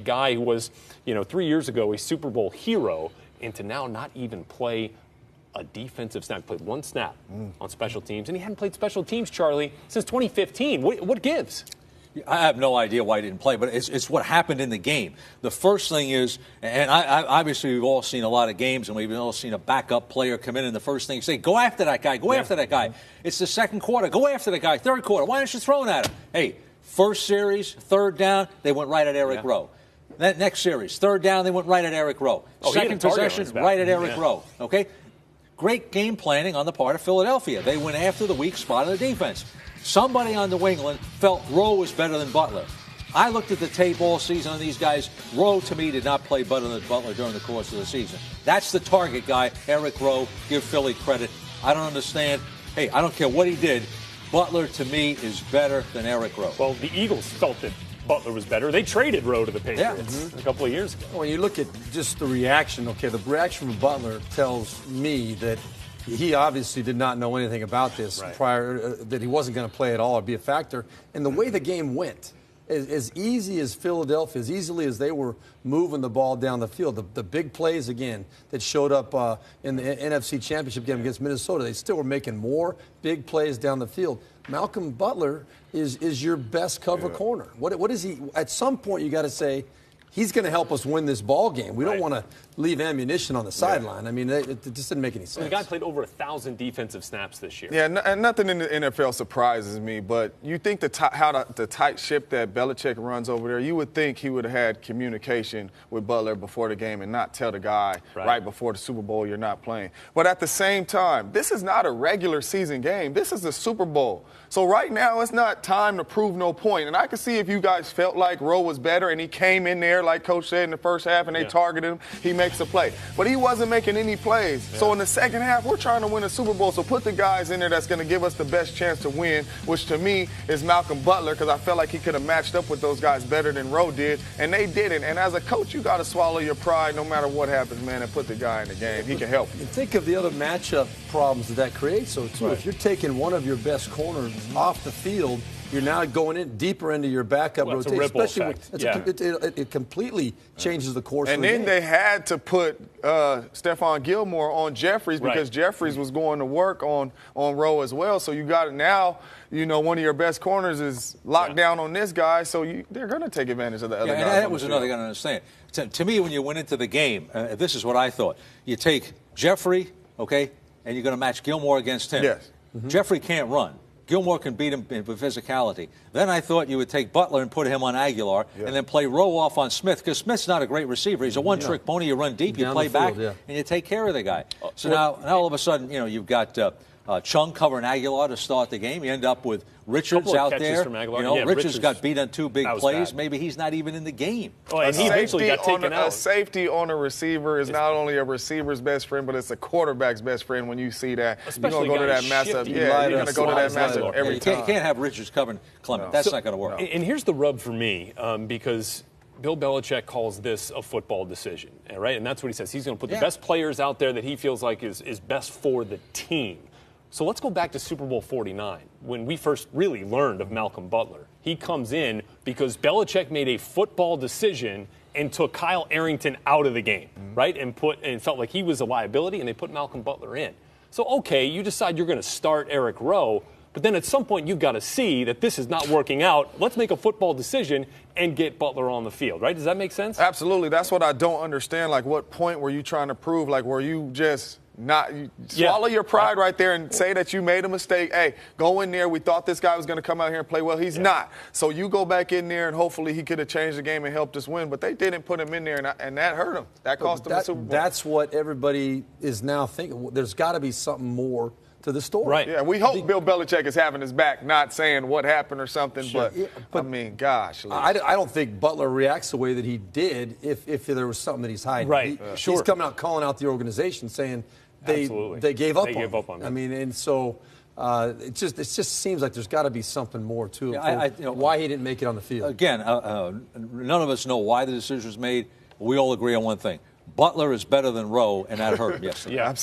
guy who was, 3 years ago a Super Bowl hero, and to now not even play a defensive snap. He played one snap on special teams, and he hadn't played special teams, Charlie, since 2015. What gives? I have no idea why he didn't play, but it's what happened in the game. The first thing is, and obviously we've all seen a lot of games, and we've all seen a backup player come in, and the first thing you say, go after that guy, go after that guy. It's the second quarter, go after that guy. Third quarter, why aren't you throwing at him? Hey, first series, third down, they went right at Eric Rowe. That next series, third down, they went right at Eric Rowe. Second possession, right at Eric Rowe. Okay? Great game planning on the part of Philadelphia. They went after the weak spot of the defense. Somebody on New England felt Rowe was better than Butler. I looked at the tape all season on these guys. Rowe, to me, did not play better than Butler during the course of the season. That's the target guy, Eric Rowe. Give Philly credit. I don't understand. Hey, I don't care what he did. Butler, to me, is better than Eric Rowe. Well, the Eagles felt that Butler was better. They traded Rowe to the Patriots a couple of years ago. When you look at just the reaction, the reaction from Butler tells me that he obviously did not know anything about this prior, that he wasn't going to play at all or be a factor. And the way the game went, as easy as Philadelphia, as easily as they were moving the ball down the field, the big plays, again, that showed up in the NFC Championship game against Minnesota, they still were making more big plays down the field. Malcolm Butler is your best cover corner. What is he? At some point, you got to say, he's going to help us win this ball game. We don't want to leave ammunition on the sideline. I mean, it just didn't make any sense. The guy played over 1,000 defensive snaps this year. Yeah, and nothing in the NFL surprises me, but you think how the tight ship that Belichick runs over there, you would think he would have had communication with Butler before the game and not tell the guy right before the Super Bowl you're not playing. But at the same time, this is not a regular season game. This is the Super Bowl. So right now, it's not time to prove no point. And I can see if you guys felt like Rowe was better and he came in there, like Coach said, in the first half and they targeted him, he makes a play. But he wasn't making any plays. So in the second half, we're trying to win a Super Bowl. So put the guys in there that's going to give us the best chance to win, which to me is Malcolm Butler, because I felt like he could have matched up with those guys better than Rowe did, and they didn't. And as a coach, you got to swallow your pride no matter what happens, man, and put the guy in the game. He can help you. And think of the other matchup problems that creates. So, too, if you're taking one of your best corners off the field, you're now going in deeper into your backup rotation. Especially it completely changes the course and of the then game. they had to put Stephon Gilmore on Jeffries because Jeffries was going to work on Rowe as well. So you got it now. One of your best corners is locked down on this guy, so they're going to take advantage of the other guys. And that was another thing I don't understand. To me, when you went into the game, this is what I thought. You take Jeffrey, and you're going to match Gilmore against him. Yes. Jeffrey can't run. Gilmore can beat him with physicality. Then I thought you would take Butler and put him on Aguilar and then play Rowe off on Smith, because Smith's not a great receiver. He's a one-trick pony. You run deep, you play back, and you take care of the guy. So now all of a sudden, you've got Chung covering Aguilar to start the game. You end up with Richards out there. Richards got beat on two big plays. Bad. Maybe he's not even in the game. And he eventually got taken out. A safety on a receiver is not only a receiver's best friend, but it's a quarterback's best friend when you see that. You're going to go to that matchup. Yeah, you're going to go to that matchup every time. You can't have Richards covering Clement. That's not going to work. And here's the rub for me, because Bill Belichick calls this a football decision, right? And that's what he says. He's going to put the best players out there that he feels like is best for the team. So let's go back to Super Bowl 49, when we first really learned of Malcolm Butler. He comes in because Belichick made a football decision and took Kyle Arrington out of the game, right? And felt like he was a liability, and they put Malcolm Butler in. So, you decide you're going to start Eric Rowe, but then at some point you've got to see that this is not working out. Let's make a football decision and get Butler on the field, right? Does that make sense? Absolutely. That's what I don't understand. Like, what point were you trying to prove? Like, were you just swallow your pride right there and say that you made a mistake? Hey, go in there. We thought this guy was going to come out here and play well. He's not. So you go back in there, and hopefully he could have changed the game and helped us win. But they didn't put him in there, and that hurt him. That cost him the Super Bowl. That's what everybody is now thinking. There's got to be something more to the story. Right. Yeah, we hope Bill Belichick is having his back, not saying what happened or something. But I mean, gosh. I don't think Butler reacts the way that he did if there was something that he's hiding. Right. He's coming out calling out the organization saying they gave up on him. I mean, and so it just seems like there's got to be something more to it. Why he didn't make it on the field. Again, none of us know why the decision was made. We all agree on one thing. Butler is better than Rowe, and that hurt him yesterday. Yeah.